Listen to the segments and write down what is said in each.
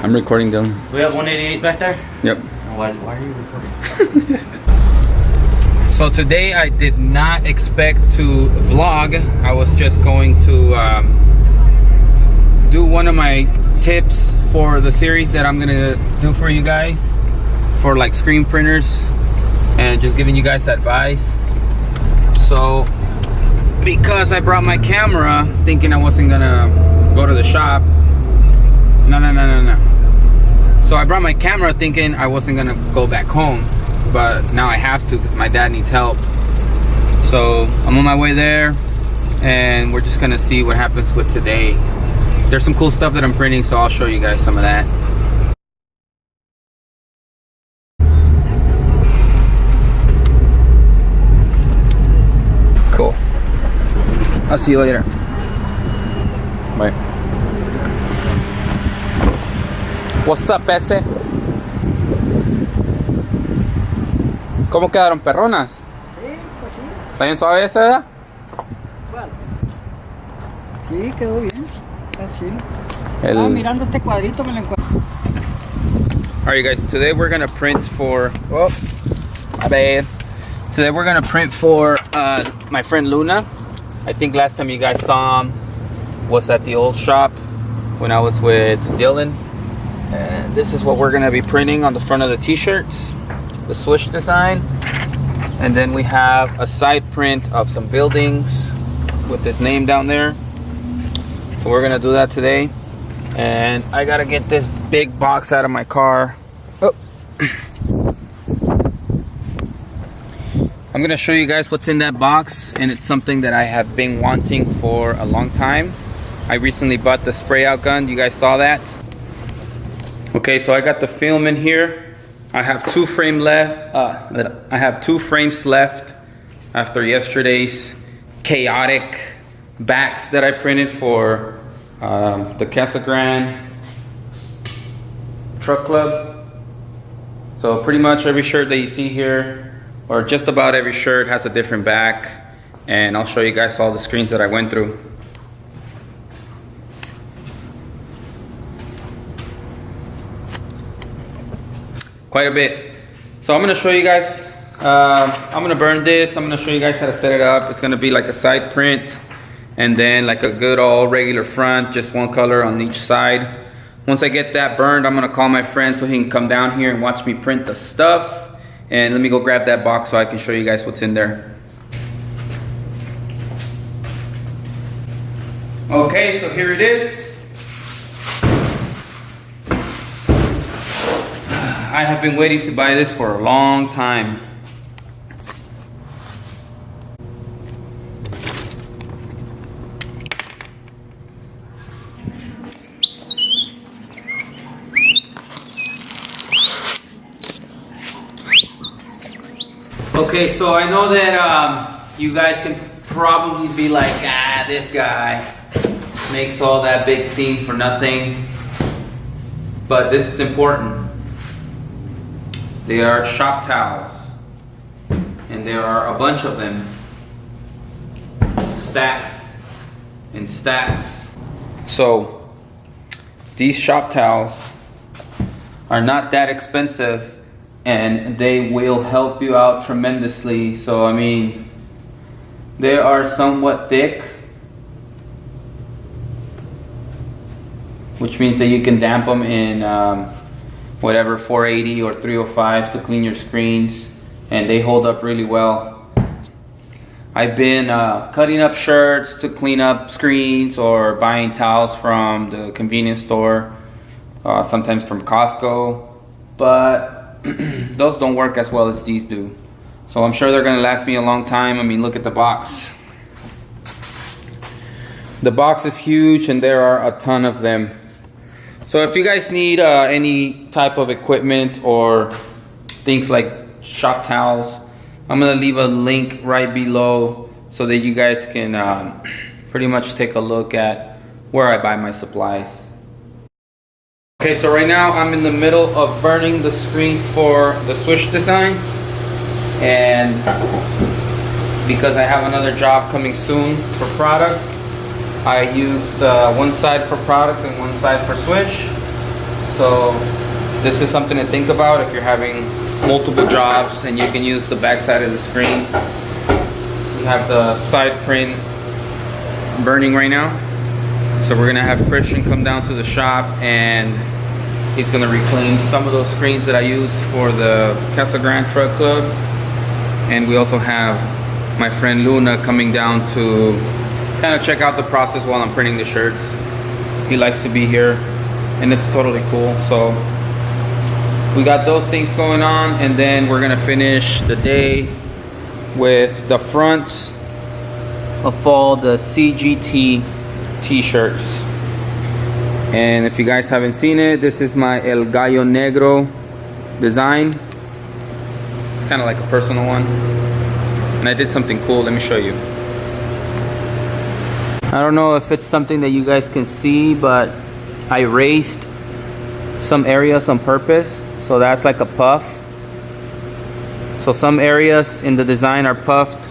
I'm recording them. We have 188 back there? Yep. Why are you recording? So today I did not expect to vlog. I was just going to do one of my tips for the series that I'm gonna do for you guys for like screen printers and just giving you guys advice. So because I brought my camera thinking I wasn't gonna go to the shop. No. So I brought my camera thinking I wasn't gonna go back home, but now I have to because my dad needs help. So I'm on my way there and we're just gonna see what happens with today. There's some cool stuff that I'm printing, so I'll show you guys some of that. Cool. I'll see you later. Bye. What's up, ese? ¿Cómo quedaron, perronas? Sí, pues sí. ¿Está bien suave esa, verdad? ¿Cuál? Sí, quedó bien. Está chido. Estaba mirando este cuadrito, me lo encuentro. Alright guys, today we're gonna print for, oh, my bad. Today we're gonna print for my friend Luna. I think last time you guys saw him was at the old shop when I was with Dylan. And this is what we're gonna be printing on the front of the t-shirts, the swoosh design. And then we have a side print of some buildings with his name down there. So we're gonna do that today. And I gotta get this big box out of my car. Oh. I'm gonna show you guys what's in that box, and it's something that I have been wanting for a long time. I recently bought the spray out gun. You guys saw that? Okay, so I got the film in here. I have two frames left after yesterday's chaotic backs that I printed for the Casa Grande Truck Club. So pretty much every shirt that you see here, or just about every shirt, has a different back, and I'll show you guys all the screens that I went through. Quite a bit. So I'm gonna show you guys, I'm gonna burn this. I'm gonna show you guys how to set it up. It's gonna be like a side print and then like a good old regular front, just one color on each side. Once I get that burned, I'm gonna call my friend so he can come down here and watch me print the stuff. And let me go grab that box so I can show you guys what's in there. Okay, so here it is. I have been waiting to buy this for a long time. Okay, so I know that you guys can probably be like, this guy makes all that big scene for nothing. But this is important. They are shop towels, and there are a bunch of them, stacks and stacks. So these shop towels are not that expensive, and they will help you out tremendously. So I mean, they are somewhat thick, which means that you can damp them in whatever 480 or 305 to clean your screens, and they hold up really well. I've been cutting up shirts to clean up screens, or buying towels from the convenience store, sometimes from Costco, but those don't work as well as these do. So I'm sure they're gonna last me a long time. I mean, look at the box. The box is huge and there are a ton of them. So if you guys need any type of equipment or things like shop towels, I'm gonna leave a link right below so that you guys can pretty much take a look at where I buy my supplies. Okay, so right now I'm in the middle of burning the screens for the swoosh design, and because I have another job coming soon for product, I used one side for product and one side for swoosh. So this is something to think about if you're having multiple jobs, and you can use the back side of the screen. We have the side print burning right now. So we're gonna have Christian come down to the shop, and he's gonna reclaim some of those screens that I use for the Casa Grande Truck Club. And we also have my friend Luna coming down to kind of check out the process while I'm printing the shirts. He likes to be here, and it's totally cool. So we got those things going on, and then we're gonna finish the day with the fronts of all the CGT t-shirts. And if you guys haven't seen it, this is my El Gallo Negro design. It's kind of like a personal one, and I did something cool. Let me show you. I don't know if it's something that you guys can see, but I raised some areas on purpose, so that's like a puff. So some areas in the design are puffed,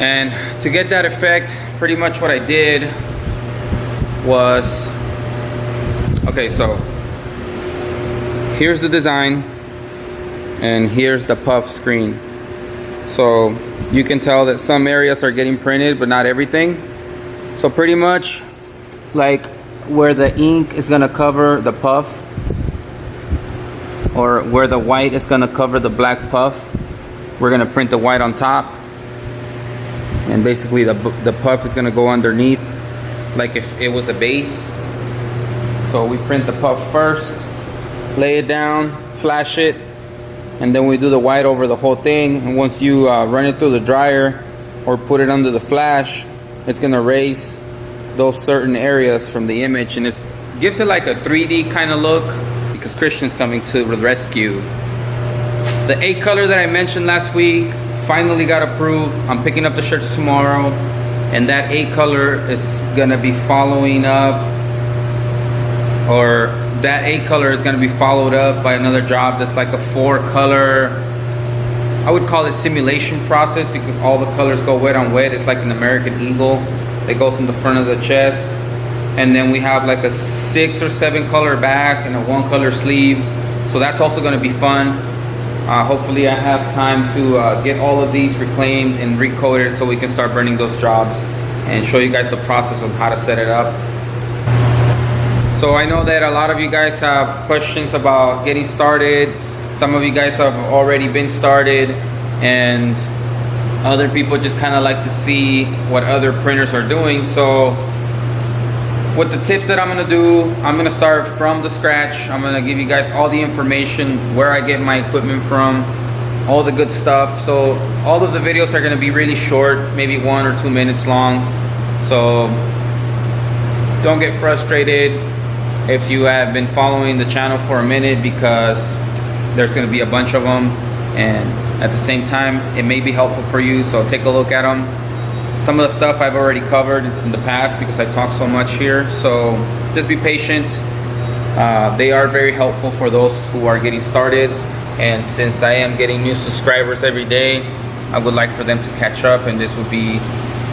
and to get that effect, pretty much what I did was, okay, so here's the design and here's the puff screen. So you can tell that some areas are getting printed, but not everything. So pretty much like where the ink is gonna cover the puff, or where the white is gonna cover the black puff, we're gonna print the white on top, and basically the puff is gonna go underneath, like if it was a base. So we print the puff first, lay it down, flash it, and then we do the white over the whole thing. And once you run it through the dryer or put it under the flash, it's gonna erase those certain areas from the image, and it gives it like a 3D kind of look, because Christian's coming to the rescue. The 8 color that I mentioned last week finally got approved. I'm picking up the shirts tomorrow, and that 8 color is gonna be following up, or that 8 color is gonna be followed up by another job that's like a 4 color. I would call it simulation process, because all the colors go wet on wet. It's like an American Eagle that goes in the front of the chest. And then we have like a 6 or 7 color back and a 1 color sleeve. So that's also gonna be fun. Hopefully I have time to get all of these reclaimed and recoated so we can start burning those jobs and show you guys the process of how to set it up. So I know that a lot of you guys have questions about getting started. Some of you guys have already been started, and other people just kind of like to see what other printers are doing. So with the tips that I'm gonna do, I'm gonna start from the scratch. I'm gonna give you guys all the information, where I get my equipment from, all the good stuff. So all of the videos are gonna be really short, maybe 1 or 2 minutes long. So don't get frustrated if you have been following the channel for a minute, because there's gonna be a bunch of them, and at the same time it may be helpful for you, so take a look at them. Some of the stuff I've already covered in the past because I talk so much here, so just be patient. They are very helpful for those who are getting started, and since I am getting new subscribers every day, I would like for them to catch up, and this would be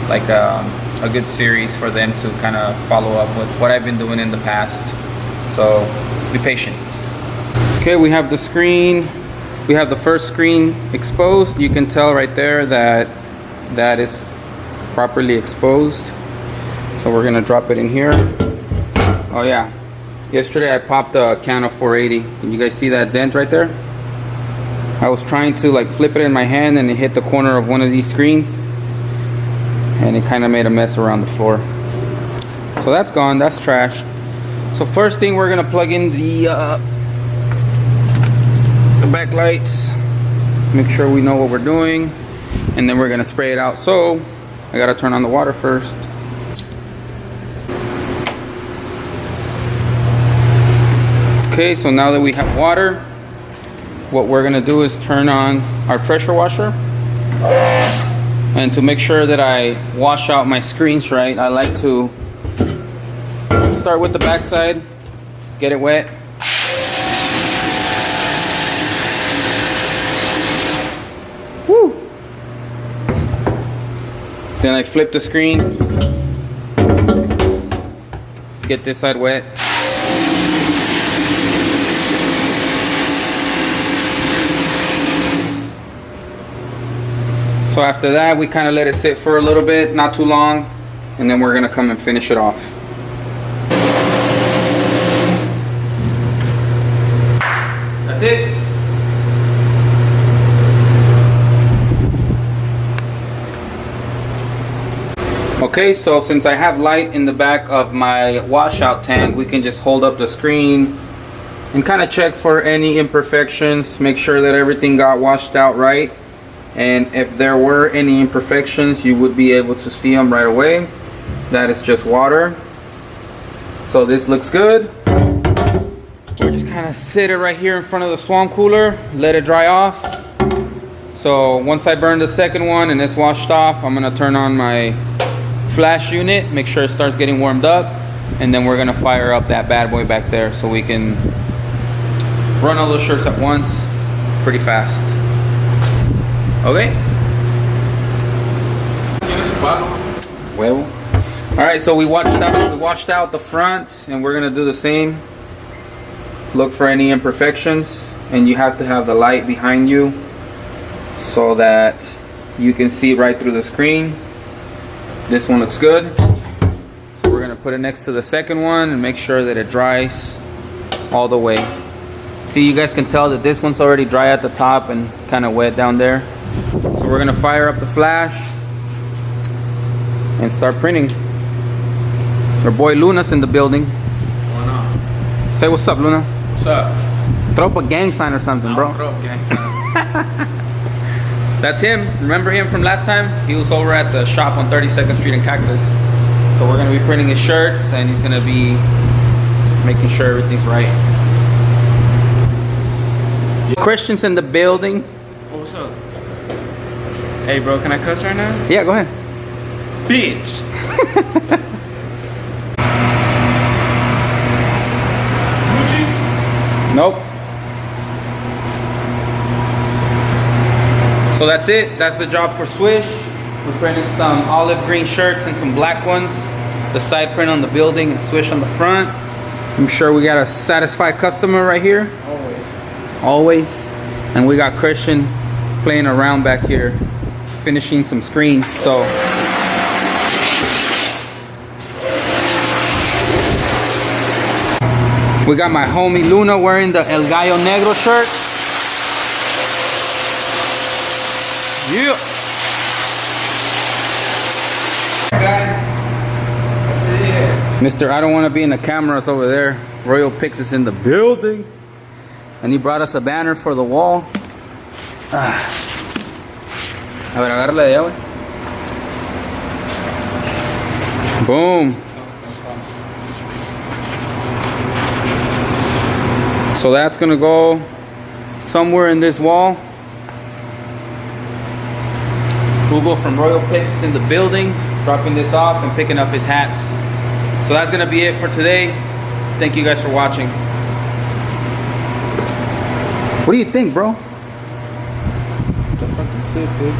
like a good series for them to kind of follow up with what I've been doing in the past. So be patient. Okay, we have the screen. We have the first screen exposed. You can tell right there that that is properly exposed. So we're gonna drop it in here. Oh yeah, yesterday I popped a can of 480. Can you guys see that dent right there? I was trying to like flip it in my hand, and it hit the corner of one of these screens, and it kind of made a mess around the floor. So that's gone, that's trash. So first thing, we're gonna plug in the backlights, make sure we know what we're doing, and then we're gonna spray it out. So I gotta turn on the water first. Okay, so now that we have water, what we're gonna do is turn on our pressure washer. And to make sure that I wash out my screens right, I like to start with the backside, get it wet. Woo! Then I flip the screen, get this side wet. So after that, we kind of let it sit for a little bit, not too long, and then we're gonna come and finish it off. That's it. Okay, so since I have light in the back of my washout tank, we can just hold up the screen and kind of check for any imperfections, make sure that everything got washed out right. And if there were any imperfections, you would be able to see them right away. That is just water. So this looks good. We're just kind of sit it right here in front of the swamp cooler, let it dry off. So once I burn the second one and it's washed off, I'm gonna turn on my flash unit, make sure it starts getting warmed up, and then we're gonna fire up that bad boy back there so we can run all those shirts at once pretty fast. Okay. Huevo. All right, so we washed out the front, and we're gonna do the same. Look for any imperfections, and you have to have the light behind you so that you can see right through the screen. This one looks good, so we're gonna put it next to the second one and make sure that it dries all the way. See, you guys can tell that this one's already dry at the top and kind of wet down there. So we're gonna fire up the flash and start printing. Our boy Luna's in the building. Why not? Say what's up, Luna. What's up? Throw up a gang sign or something, bro. Throw up gang sign. That's him. Remember him from last time? He was over at the shop on 32nd Street in Cactus. So we're gonna be printing his shirts, and he's gonna be making sure everything's right. Christian's in the building. Oh, what's up? Hey, bro, can I cuss right now? Yeah, go ahead. Bitch. Nope. So that's it. That's the job for Swish. We're printing some olive green shirts and some black ones. The side print on the building and Swish on the front. I'm sure we got a satisfied customer right here. Always. And we got Christian playing around back here, finishing some screens. So we got my homie Luna wearing the El Gallo Negro shirt. Yeah. Mr. I don't want to be in the cameras over there. Royal Pix is in the building. And he brought us a banner for the wall. A ver, agárrale de allá, güey. Boom. So that's gonna go somewhere in this wall. Hugo from Royal Pix is in the building, dropping this off and picking up his hats. So that's gonna be it for today. Thank you guys for watching. What do you think, bro? That's fucking sick, dude.